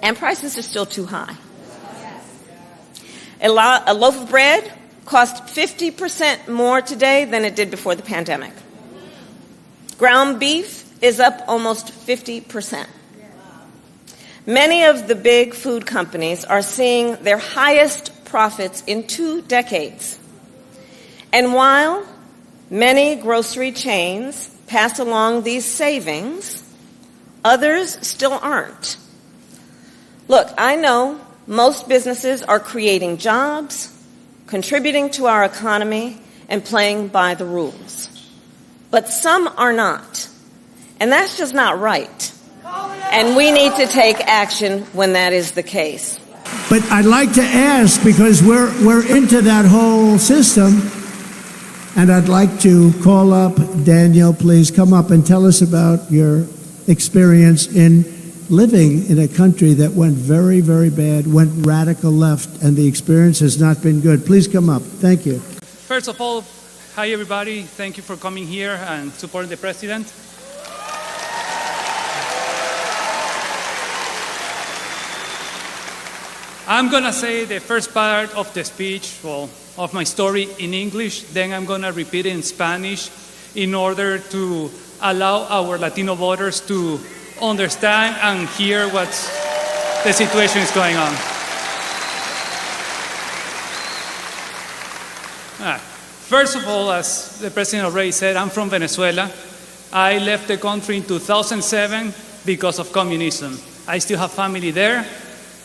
and prices are still too high. A loaf of bread costs 50% more today than it did before the pandemic. Ground beef is up almost 50%. Many of the big food companies are seeing their highest profits in 2 decades. And while many grocery chains pass along these savings, others still aren't. Look, I know most businesses are creating jobs, contributing to our economy, and playing by the rules. But some are not. And that's just not right. And we need to take action when that is the case. But I'd like to ask, because we're into that whole system, and I'd like to call up Daniel. Please come up and tell us about your experience in living in a country that went very, very bad, went radical left, and the experience has not been good. Please come up. Thank you. First of all, hi everybody. Thank you for coming here and supporting the president. I'm going to say the first part of the speech, of my story in English, then I'm going to repeat it in Spanish in order to allow our Latino voters to understand and hear what the situation is going on. First of all, as the president already said, I'm from Venezuela. I left the country in 2007 because of communism. I still have family there.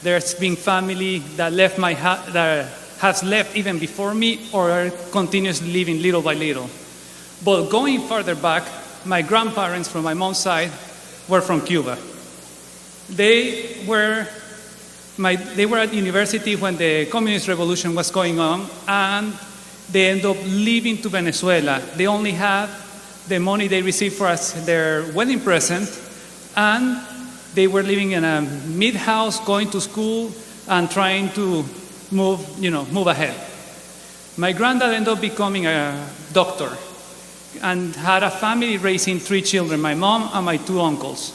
There's been family that left that has left even before me or are continuously living little by little. But going further back, my grandparents from my mom's side were from Cuba. They were at university when the communist revolution was going on, and they ended up leaving to Venezuela. They only had the money they received for their wedding present, and they were living in a mid-house, going to school, and trying to move ahead. My granddad ended up becoming a doctor and had a family raising 3 children, my mom and my 2 uncles.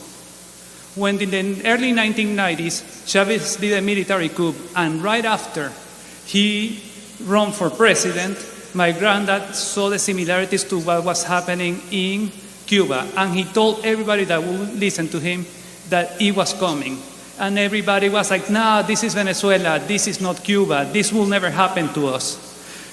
When in the early 1990s, Chavez did a military coup, and right after he ran for president, my granddad saw the similarities to what was happening in Cuba, and he told everybody that would listen to him that it was coming. And everybody was like, nah, this is Venezuela, this is not Cuba, this will never happen to us.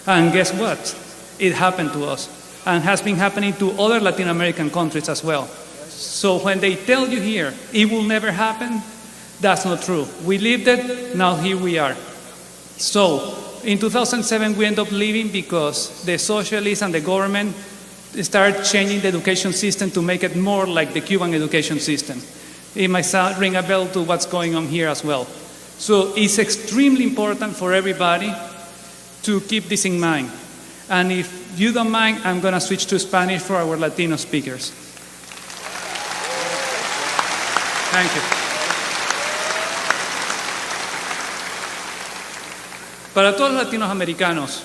And guess what? It happened to us, and has been happening to other Latin American countries as well. So when they tell you here, it will never happen, that's not true. We lived it, now here we are. So in 2007, we ended up leaving because the socialists and the government started changing the education system to make it more like the Cuban education system. It might ring a bell to what's going on here as well. So it's extremely important for everybody to keep this in mind. And if you don't mind, I'm going to switch to Spanish for our Latino speakers. Thank you. Para todos los latinoamericanos,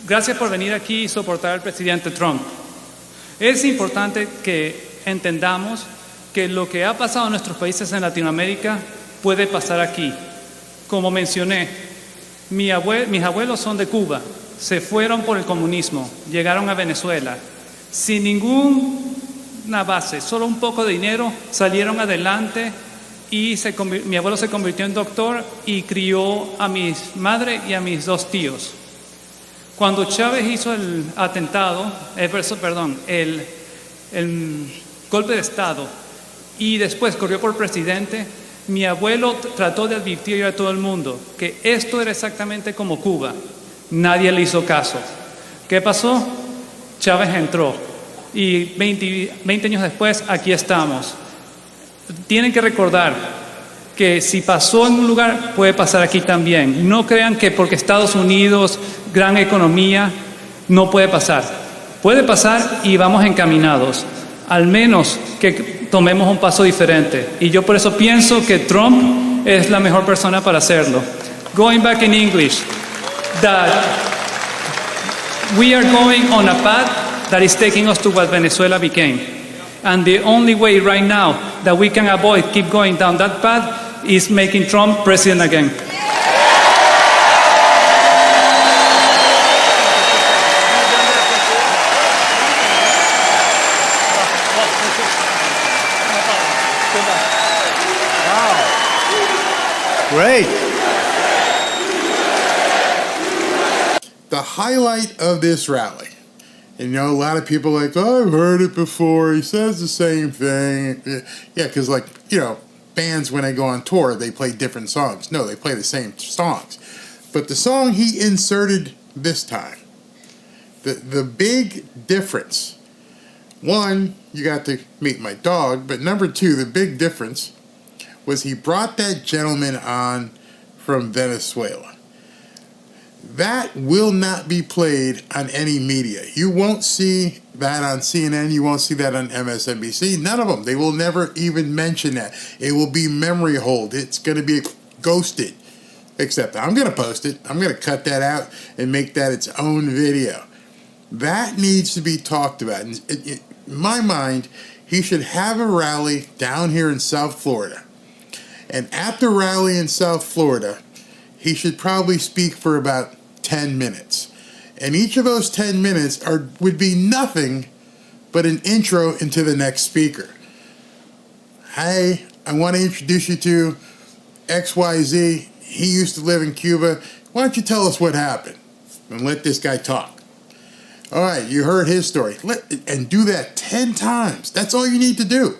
gracias por venir aquí y soportar al presidente Trump. Es importante que entendamos que lo que ha pasado en nuestros países en Latinoamérica puede pasar aquí. Como mencioné, mis abuelos son de Cuba, se fueron por el comunismo, llegaron a Venezuela, sin ninguna base, solo un poco de dinero, salieron adelante y mi abuelo se convirtió en doctor y crió a mi madre y a mis 2 tíos. Cuando Chávez hizo el atentado, el golpe de Estado, y después corrió por presidente, mi abuelo trató de advertir a todo el mundo que esto era exactamente como Cuba. Nadie le hizo caso. ¿Qué pasó? Chávez entró y 20 años después aquí estamos. Tienen que recordar que si pasó en un lugar, puede pasar aquí también. No crean que porque Estados Unidos, gran economía, no puede pasar. Puede pasar y vamos encaminados. Al menos que tomemos un paso diferente. Y yo por eso pienso que Trump es la mejor persona para hacerlo. Going back in English, that we are going on a path that is taking us to what Venezuela became. And the only way right now that we can avoid keep going down that path is making Trump president again. Great. The highlight of this rally, and you know, a lot of people are like, oh, I've heard it before. He says the same thing. Yeah, because like, you know, bands, when they go on tour, they play different songs. No, they play the same songs. But the song he inserted this time, the big difference, one, you got to meet my dog, but number two, the big difference was he brought that gentleman on from Venezuela. That will not be played on any media. You won't see that on CNN. You won't see that on MSNBC. None of them. They will never even mention that. It will be memory hold. It's going to be ghosted. Except I'm going to post it. I'm going to cut that out and make that its own video. That needs to be talked about. In my mind, he should have a rally down here in South Florida. And at the rally in South Florida, he should probably speak for about 10 minutes. And each of those 10 minutes would be nothing but an intro into the next speaker. Hey, I want to introduce you to XYZ. He used to live in Cuba. Why don't you tell us what happened? And let this guy talk. All right, you heard his story. And do that 10 times. That's all you need to do.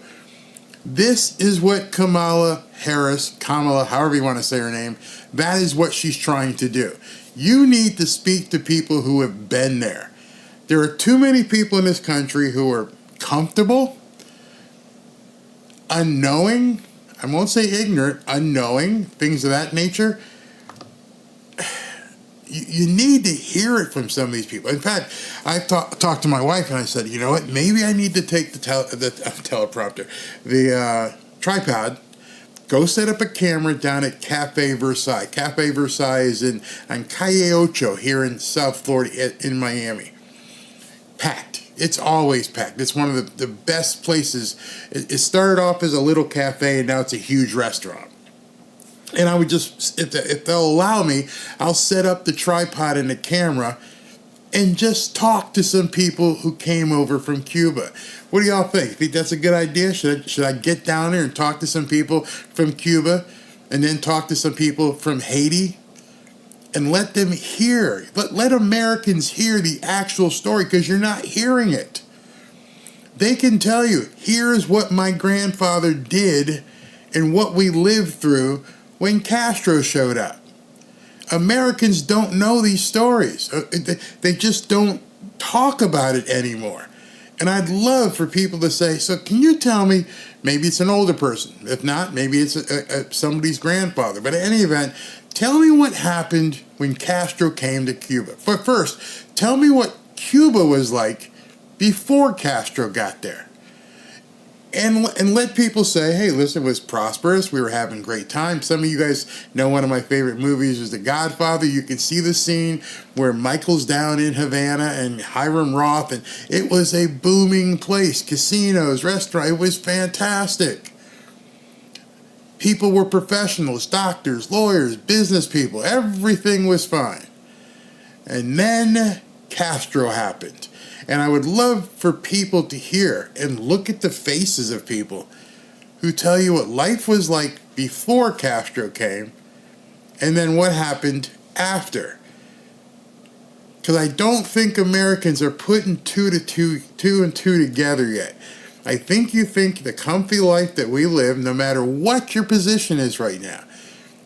This is what Kamala Harris, Kamala, however you want to say her name, that is what she's trying to do. You need to speak to people who have been there. There are too many people in this country who are comfortable, unknowing, I won't say ignorant, unknowing, things of that nature. You need to hear it from some of these people. In fact, I talked to my wife and I said, you know what, maybe I need to take the teleprompter, the tripod, go set up a camera down at Cafe Versailles. Cafe Versailles is on Calle Ocho here in South Florida in Miami. Packed. It's always packed. It's one of the best places. It started off as a little cafe and now it's a huge restaurant. And I would just, if they'll allow me, I'll set up the tripod and the camera and just talk to some people who came over from Cuba. What do y'all think? Think that's a good idea? Should I get down there and talk to some people from Cuba and then talk to some people from Haiti and let them hear, let Americans hear the actual story, because you're not hearing it. They can tell you, here's what my grandfather did and what we lived through when Castro showed up. Americans don't know these stories. They just don't talk about it anymore. And I'd love for people to say, so can you tell me, maybe it's an older person. If not, maybe it's somebody's grandfather. But in any event, tell me what happened when Castro came to Cuba. But first, tell me what Cuba was like before Castro got there. And let people say, hey, listen, it was prosperous. We were having a great time. Some of you guys know one of my favorite movies is The Godfather. You can see the scene where Michael's down in Havana and Hiram Roth, and it was a booming place. Casinos, restaurants, it was fantastic. People were professionals, doctors, lawyers, business people. Everything was fine. And then Castro happened. And I would love for people to hear and look at the faces of people who tell you what life was like before Castro came and then what happened after. Because I don't think Americans are putting two and two together yet. I think you think the comfy life that we live, no matter what your position is right now.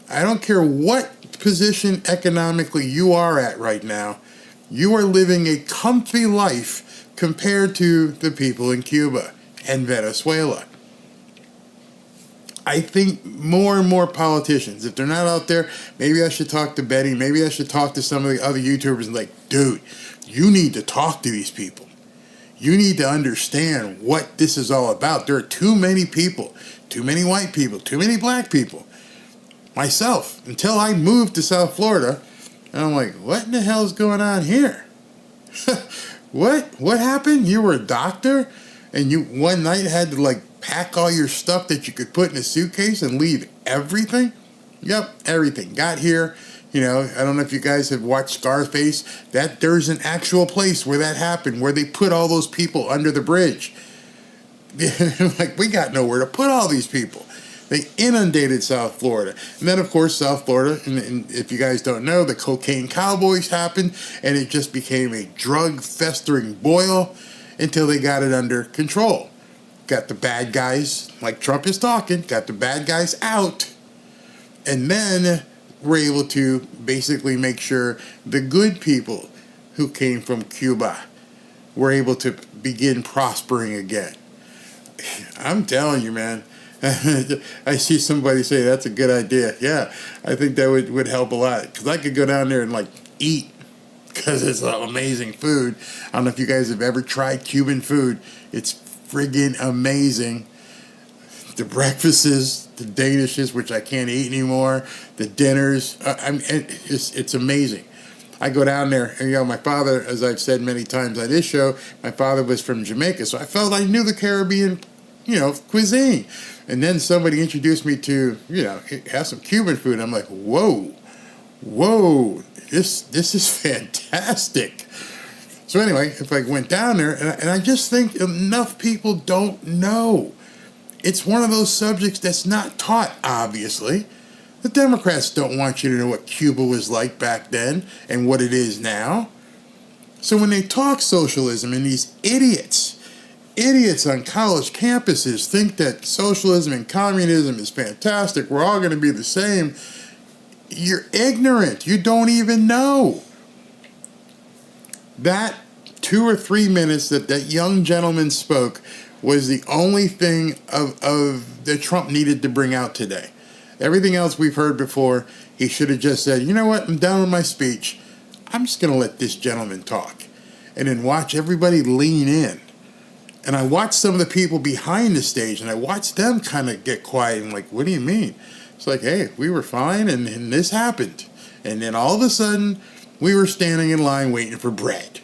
I don't care what position economically you are at right now. You are living a comfy life compared to the people in Cuba and Venezuela. I think more and more politicians, if they're not out there, maybe I should talk to Betty, maybe I should talk to some of the other YouTubers and like, dude, you need to talk to these people. You need to understand what this is all about. There are too many people, too many white people, too many black people. Myself, until I moved to South Florida, and I'm like, what in the hell is going on here? What happened? You were a doctor and you one night had to like pack all your stuff that you could put in a suitcase and leave everything? Yep, everything. Got here. You know, I don't know if you guys have watched Scarface. That there's an actual place where that happened, where they put all those people under the bridge. Like, we got nowhere to put all these people. They inundated South Florida. And then, of course, South Florida, and if you guys don't know, the cocaine cowboys happened, and it just became a drug-festering boil until they got it under control. Got the bad guys, like Trump is talking, got the bad guys out, and then we're able to basically make sure the good people who came from Cuba were able to begin prospering again. I'm telling you, man. I see somebody say that's a good idea. Yeah, I think that would help a lot, because I could go down there and like eat, because it's amazing food. I don't know if you guys have ever tried Cuban food. It's friggin' amazing. The breakfasts, the Danishes, which I can't eat anymore, the dinners, it's amazing. I go down there, and my father, as I've said many times on this show, my father was from Jamaica, so I felt I knew the Caribbean, cuisine. And then somebody introduced me to, have some Cuban food. I'm like, whoa, this is fantastic. So anyway, if I went down there, and I just think enough people don't know. It's one of those subjects that's not taught, obviously. The Democrats don't want you to know what Cuba was like back then and what it is now. So when they talk socialism, and these idiots on college campuses think that socialism and communism is fantastic, we're all going to be the same, you're ignorant. You don't even know. That 2 or 3 minutes that young gentleman spoke was the only thing of that Trump needed to bring out today. Everything else we've heard before, he should have just said, you know what, I'm done with my speech. I'm just going to let this gentleman talk. And then watch everybody lean in. And I watched some of the people behind the stage, and I watched them kind of get quiet and like, what do you mean? It's like, hey, we were fine, and this happened. And then all of a sudden, we were standing in line waiting for bread.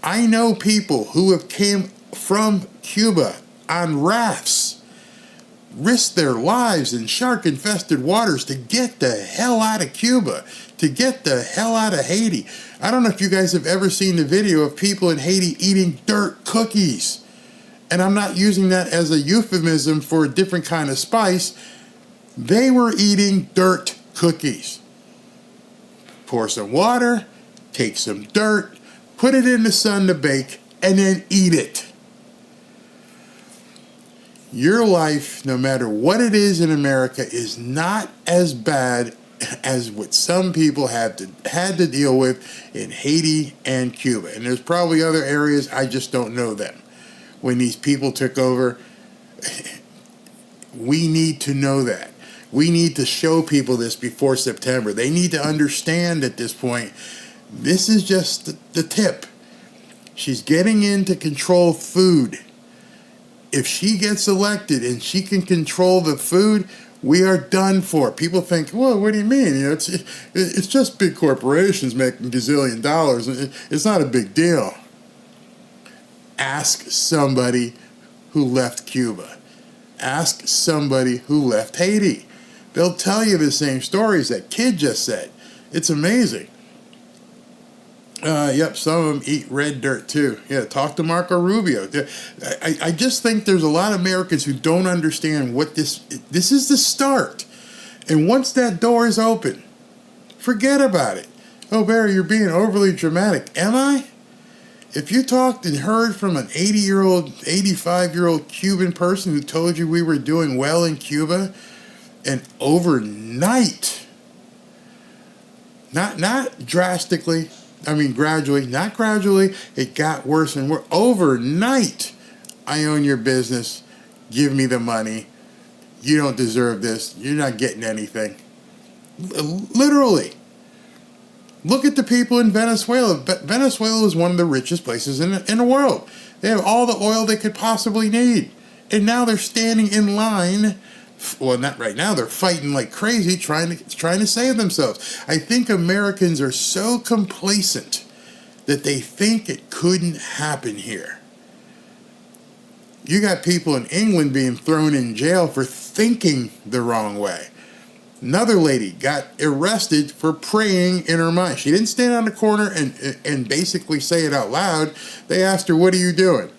I know people who have came from Cuba on rafts, risked their lives in shark-infested waters to get the hell out of Cuba, to get the hell out of Haiti. I don't know if you guys have ever seen the video of people in Haiti eating dirt cookies. And I'm not using that as a euphemism for a different kind of spice. They were eating dirt cookies. Pour some water, take some dirt, put it in the sun to bake, and then eat it. Your life, no matter what it is in America, is not as bad as what some people had to deal with in Haiti and Cuba. And there's probably other areas, I just don't know them. When these people took over, we need to know that. We need to show people this before September. They need to understand at this point, this is just the tip. She's getting in to control food. If she gets elected and she can control the food, we are done for. People think, well, what do you mean? It's just big corporations making gazillion dollars. It's not a big deal. Ask somebody who left Cuba. Ask somebody who left Haiti. They'll tell you the same stories that kid just said. It's amazing. Yep, some of them eat red dirt too. Yeah, talk to Marco Rubio. I just think there's a lot of Americans who don't understand what this is the start. And once that door is open, forget about it. Oh, Barry, you're being overly dramatic. Am I? If you talked and heard from an 80-year-old, 85-year-old Cuban person who told you we were doing well in Cuba, and overnight, not drastically, gradually, not gradually, it got worse and worse. Overnight, I own your business. Give me the money. You don't deserve this. You're not getting anything. Literally. Look at the people in Venezuela. Venezuela is one of the richest places in the world. They have all the oil they could possibly need. And now they're standing in line. Well, not right now. They're fighting like crazy, trying to save themselves. I think Americans are so complacent that they think it couldn't happen here. You got people in England being thrown in jail for thinking the wrong way. Another lady got arrested for praying in her mind. She didn't stand on the corner and basically say it out loud. They asked her, "What are you doing?"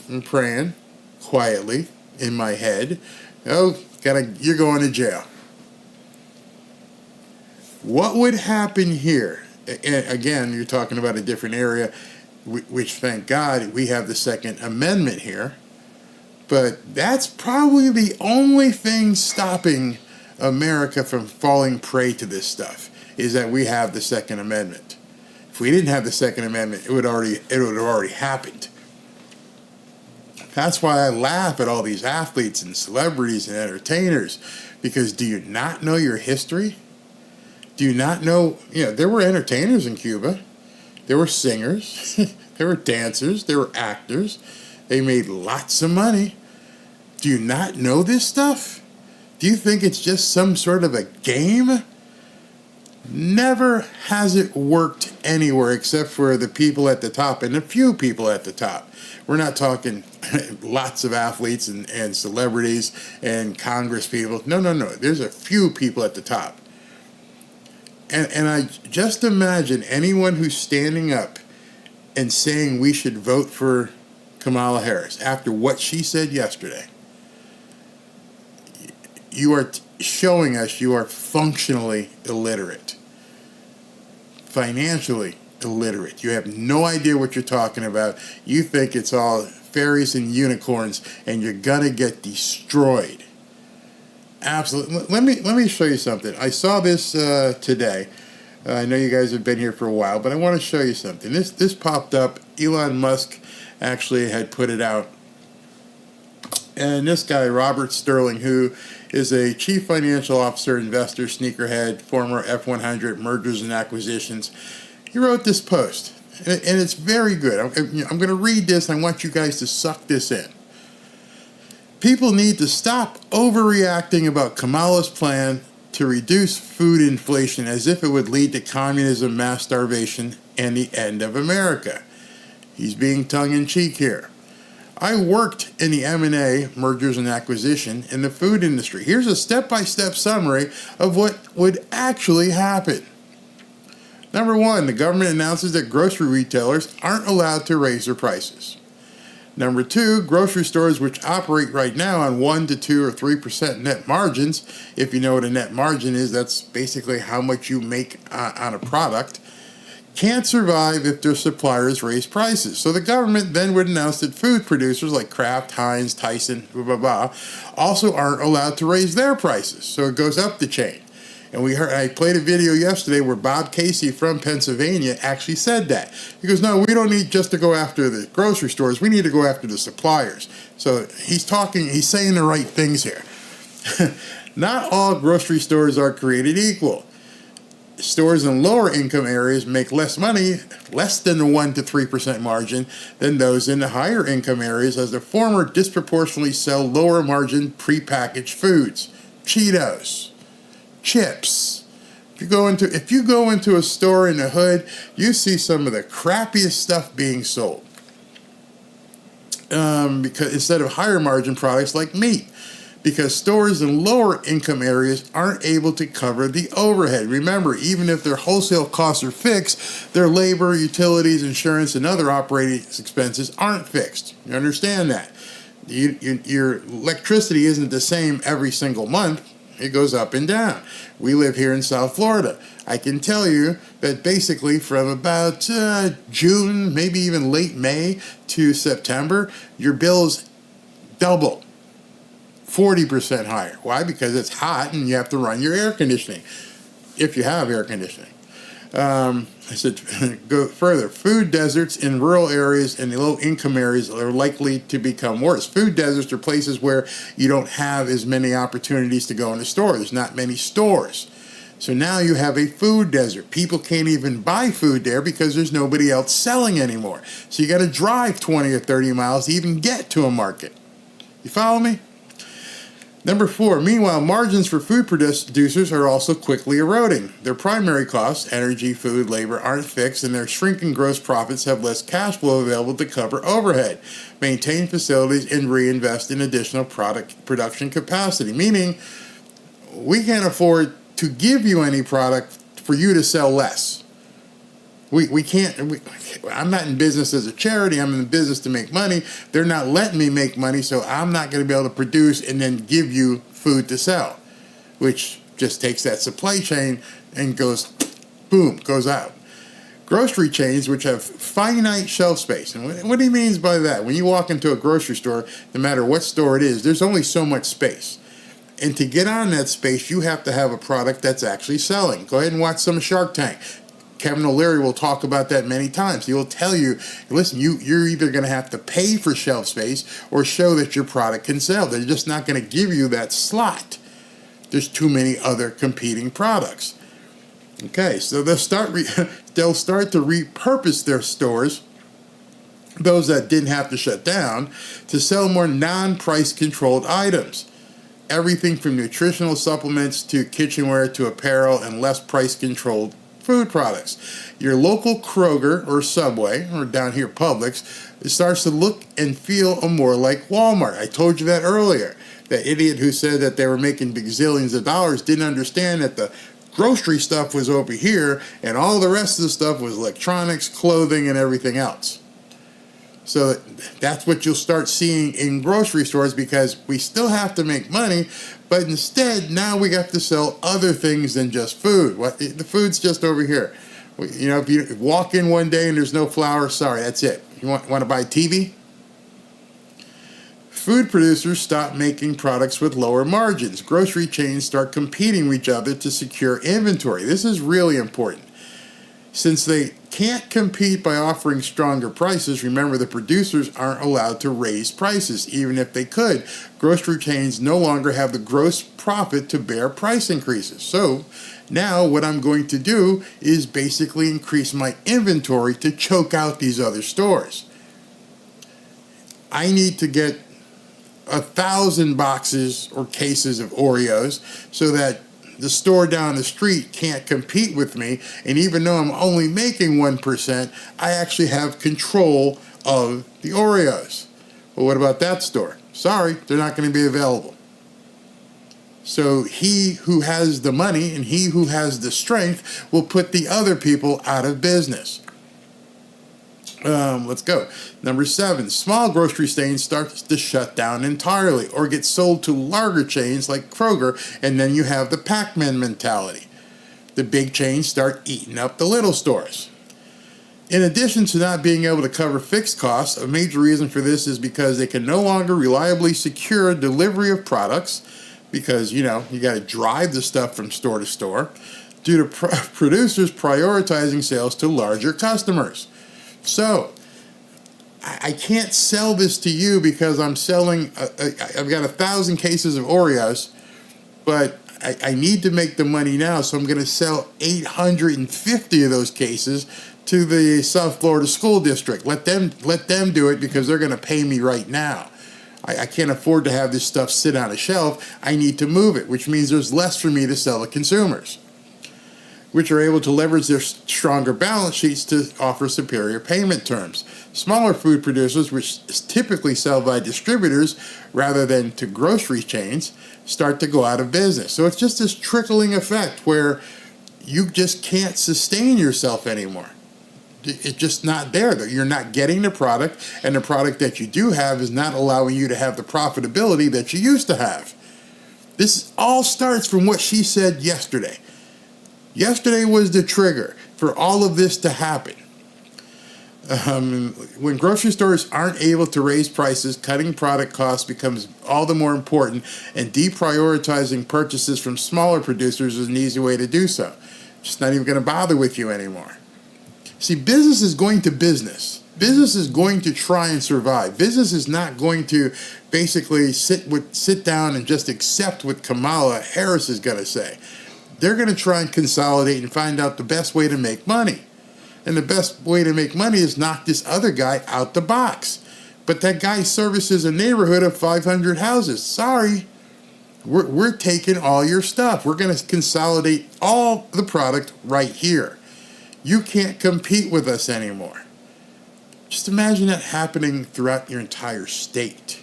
"I'm praying quietly in my head." "Oh, you're going to jail." What would happen here? And again, you're talking about a different area, which, thank God, we have the Second Amendment here. But that's probably the only thing stopping America from falling prey to this stuff, is that we have the Second Amendment. If we didn't have the Second Amendment, it would have already happened. That's why I laugh at all these athletes and celebrities and entertainers, because do you not know your history? Do you not know, there were entertainers in Cuba. There were singers. There were dancers. There were actors. They made lots of money. Do you not know this stuff? Do you think it's just some sort of a game? Never has it worked anywhere except for the people at the top and a few people at the top. We're not talking lots of athletes and celebrities and Congress people. No. There's a few people at the top. And I just imagine anyone who's standing up and saying we should vote for Kamala Harris after what she said yesterday. You are showing us you are functionally illiterate, financially illiterate. You have no idea what you're talking about. You think it's all fairies and unicorns, and you're gonna get destroyed. Absolutely. Let me show you something. I saw this today. I know you guys have been here for a while, but I want to show you something. This popped up. Elon Musk actually had put it out. And this guy, Robert Sterling, who is a chief financial officer, investor, sneakerhead, former F100, mergers and acquisitions, he wrote this post. And it's very good. I'm going to read this, and I want you guys to suck this in. People need to stop overreacting about Kamala's plan to reduce food inflation as if it would lead to communism, mass starvation, and the end of America. He's being tongue-in-cheek here. I worked in the M&A, mergers and acquisition, in the food industry. Here's a step-by-step summary of what would actually happen. Number one, the government announces that grocery retailers aren't allowed to raise their prices. Number two, grocery stores which operate right now on 1 to 2 or 3% net margins, if you know what a net margin is, that's basically how much you make on a product, can't survive if their suppliers raise prices. So the government then would announce that food producers like Kraft, Heinz, Tyson, also aren't allowed to raise their prices. So it goes up the chain. And I played a video yesterday where Bob Casey from Pennsylvania actually said that. He goes, no, we don't need just to go after the grocery stores. We need to go after the suppliers. So he's saying the right things here. Not all grocery stores are created equal. Stores in lower income areas make less money, less than the 1 to 3% margin, than those in the higher income areas, as the former disproportionately sell lower margin prepackaged foods, Cheetos, chips. If you go into a store in the hood, you see some of the crappiest stuff being sold. Because instead of higher margin products like meat, because stores in lower income areas aren't able to cover the overhead. Remember, even if their wholesale costs are fixed, their labor, utilities, insurance, and other operating expenses aren't fixed. You understand that? Your electricity isn't the same every single month. It goes up and down. We live here in South Florida. I can tell you that basically from about June, maybe even late May to September, your bills double. 40% higher. Why? Because it's hot and you have to run your air conditioning, if you have air conditioning. I said, go further. Food deserts in rural areas and low-income areas are likely to become worse. Food deserts are places where you don't have as many opportunities to go in the store. There's not many stores. So now you have a food desert. People can't even buy food there because there's nobody else selling anymore. So you got to drive 20 or 30 miles to even get to a market. You follow me? Number 4, meanwhile, margins for food producers are also quickly eroding. Their primary costs, energy, food, labor, aren't fixed, and their shrinking gross profits have less cash flow available to cover overhead, maintain facilities, and reinvest in additional product production capacity. Meaning, we can't afford to give you any product for you to sell less. We can't. I'm not in business as a charity. I'm in business to make money. They're not letting me make money, so I'm not going to be able to produce and then give you food to sell, which just takes that supply chain and goes, boom, goes out. Grocery chains, which have finite shelf space. And what he means by that, when you walk into a grocery store, no matter what store it is, there's only so much space. And to get on that space, you have to have a product that's actually selling. Go ahead and watch some Shark Tank. Kevin O'Leary will talk about that many times. He will tell you, listen, you're either going to have to pay for shelf space or show that your product can sell. They're just not going to give you that slot. There's too many other competing products. Okay, so they'll start to repurpose their stores, those that didn't have to shut down, to sell more non-price controlled items. Everything from nutritional supplements to kitchenware to apparel and less price controlled food products. Your local Kroger or Subway, or down here Publix, it starts to look and feel more like Walmart. I told you that earlier. That idiot who said that they were making bazillions of dollars didn't understand that the grocery stuff was over here and all the rest of the stuff was electronics, clothing, and everything else. So that's what you'll start seeing in grocery stores, because we still have to make money, but instead now we got to sell other things than just food. The food's just over here. You know, if you walk in one day and there's no flour, sorry, that's it. You want to buy TV? Food producers stop making products with lower margins. Grocery chains start competing with each other to secure inventory. This is really important. Since they can't compete by offering stronger prices, remember the producers aren't allowed to raise prices. Even if they could, grocery chains no longer have the gross profit to bear price increases. So now what I'm going to do is basically increase my inventory to choke out these other stores. I need to get 1,000 boxes or cases of Oreos so that the store down the street can't compete with me, and even though I'm only making 1%, I actually have control of the Oreos. Well, what about that store? Sorry, they're not going to be available. So he who has the money and he who has the strength will put the other people out of business. Let's go. Number 7, small grocery chains start to shut down entirely or get sold to larger chains like Kroger, and then you have the Pac-Man mentality. The big chains start eating up the little stores. In addition to not being able to cover fixed costs, a major reason for this is because they can no longer reliably secure delivery of products, because, you got to drive the stuff from store to store, due to producers prioritizing sales to larger customers. So, I can't sell this to you because I'm selling, I've got 1,000 cases of Oreos, but I need to make the money now, so I'm going to sell 850 of those cases to the South Florida School District. Let them do it because they're going to pay me right now. I can't afford to have this stuff sit on a shelf. I need to move it, which means there's less for me to sell to consumers, which are able to leverage their stronger balance sheets to offer superior payment terms. Smaller food producers, which typically sell by distributors rather than to grocery chains, start to go out of business. So it's just this trickling effect where you just can't sustain yourself anymore. It's just not there. You're not getting the product, and the product that you do have is not allowing you to have the profitability that you used to have. This all starts from what she said yesterday. Yesterday was the trigger for all of this to happen. When grocery stores aren't able to raise prices, cutting product costs becomes all the more important, and deprioritizing purchases from smaller producers is an easy way to do so. Just not even going to bother with you anymore. See, business is going to business. Business is going to try and survive. Business is not going to basically sit down and just accept what Kamala Harris is going to say. They're going to try and consolidate and find out the best way to make money. And the best way to make money is knock this other guy out the box. But that guy services a neighborhood of 500 houses. Sorry. We're taking all your stuff. We're going to consolidate all the product right here. You can't compete with us anymore. Just imagine that happening throughout your entire state.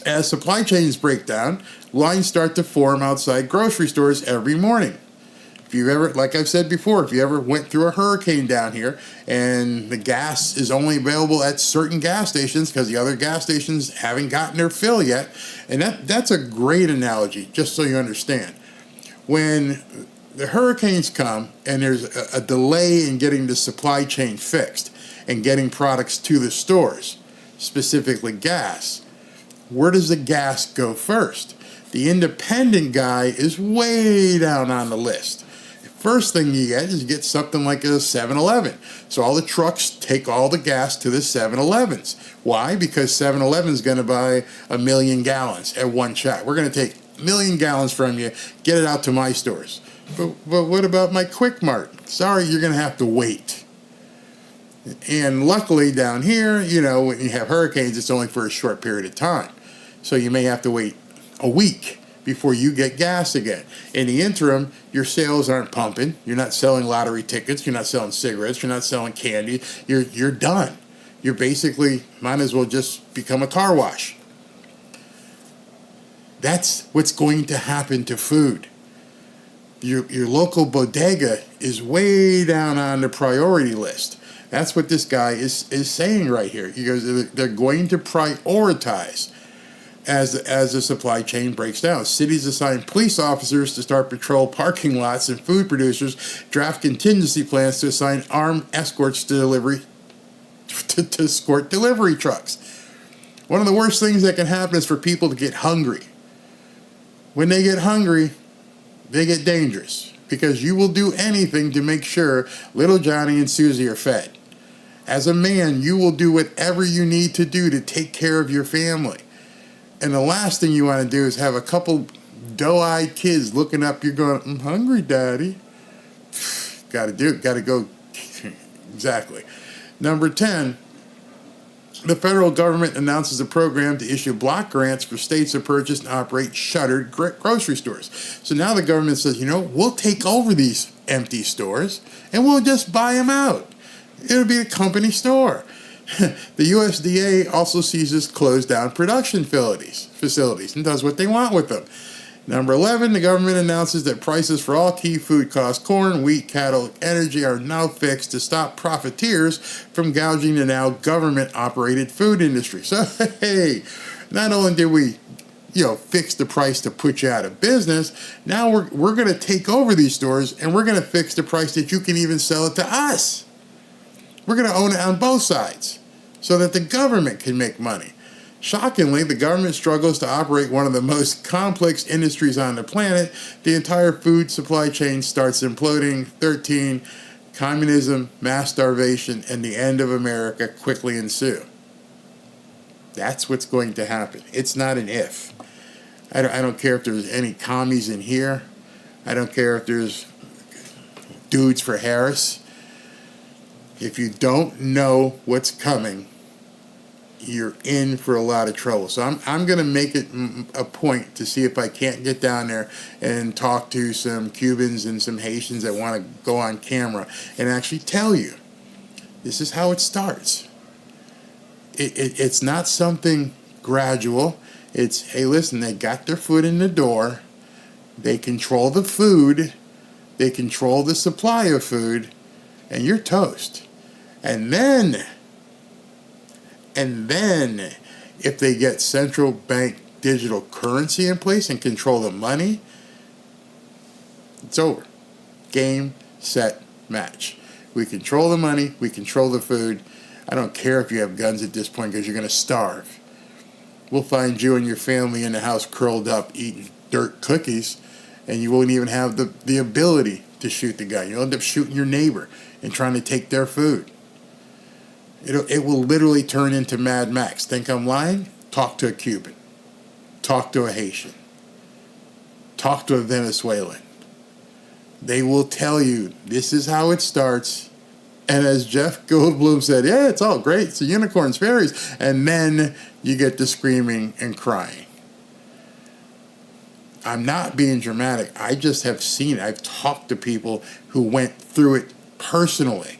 As supply chains break down, lines start to form outside grocery stores every morning. If you ever, like I've said before, if you ever went through a hurricane down here and the gas is only available at certain gas stations because the other gas stations haven't gotten their fill yet, and that's a great analogy, just so you understand. When the hurricanes come and there's a delay in getting the supply chain fixed and getting products to the stores, specifically gas, where does the gas go first? The independent guy is way down on the list. First thing you get is you get something like a 7-Eleven. So all the trucks take all the gas to the 7-Elevens. Why? Because 7-Eleven is going to buy 1 million gallons at one shot. We're going to take 1 million gallons from you, get it out to my stores. But what about my Quick Mart? Sorry, you're going to have to wait. And luckily down here, when you have hurricanes, it's only for a short period of time. So you may have to wait a week before you get gas again. In the interim, your sales aren't pumping. You're not selling lottery tickets. You're not selling cigarettes. You're not selling candy. You're done. You're basically might as well just become a car wash. That's what's going to happen to food. Your local bodega is way down on the priority list. That's what this guy is saying right here. He goes, they're going to prioritize as the supply chain breaks down. Cities assign police officers to start patrol parking lots, and food producers draft contingency plans to assign armed escorts to escort delivery trucks. One of the worst things that can happen is for people to get hungry. When they get hungry, they get dangerous, because you will do anything to make sure little Johnny and Susie are fed. As a man, you will do whatever you need to do to take care of your family. And the last thing you want to do is have a couple doe-eyed kids looking up. You're going, I'm hungry, Daddy. Got to do it. Got to go. Exactly. Number 10, the federal government announces a program to issue block grants for states to purchase and operate shuttered grocery stores. So now the government says, we'll take over these empty stores and we'll just buy them out. It'll be a company store. The USDA also seizes closed down production facilities and does what they want with them. Number 11, the government announces that prices for all key food costs, corn, wheat, cattle, energy, are now fixed to stop profiteers from gouging the now government-operated food industry. So, hey, not only did we, fix the price to put you out of business, now we're going to take over these stores and we're going to fix the price that you can even sell it to us. We're going to own it on both sides so that the government can make money. Shockingly, the government struggles to operate one of the most complex industries on the planet. The entire food supply chain starts imploding. 13, communism, mass starvation, and the end of America quickly ensue. That's what's going to happen. It's not an if. I don't care if there's any commies in here. I don't care if there's dudes for Harris. If you don't know what's coming, you're in for a lot of trouble. So I'm going to make it a point to see if I can't get down there and talk to some Cubans and some Haitians that want to go on camera and actually tell you, this is how it starts. It's not something gradual. It's, hey, listen, they got their foot in the door. They control the food. They control the supply of food. And you're toast. And then, if they get central bank digital currency in place and control the money, it's over. Game, set, match. We control the money. We control the food. I don't care if you have guns at this point because you're going to starve. We'll find you and your family in the house curled up eating dirt cookies, and you won't even have the ability to shoot the guy. You'll end up shooting your neighbor and trying to take their food. It will literally turn into Mad Max. Think I'm lying? Talk to a Cuban. Talk to a Haitian. Talk to a Venezuelan. They will tell you this is how it starts. And as Jeff Goldblum said, yeah, it's all great. It's the unicorns, fairies. And then you get the screaming and crying. I'm not being dramatic. I just have seen it. I've talked to people who went through it personally.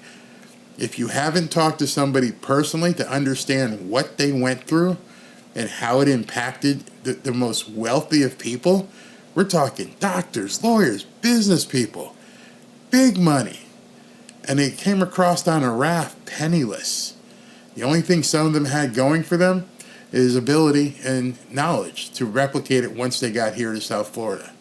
If you haven't talked to somebody personally to understand what they went through and how it impacted the most wealthy of people, we're talking doctors, lawyers, business people, big money. And they came across on a raft penniless. The only thing some of them had going for them is ability and knowledge to replicate it once they got here to South Florida.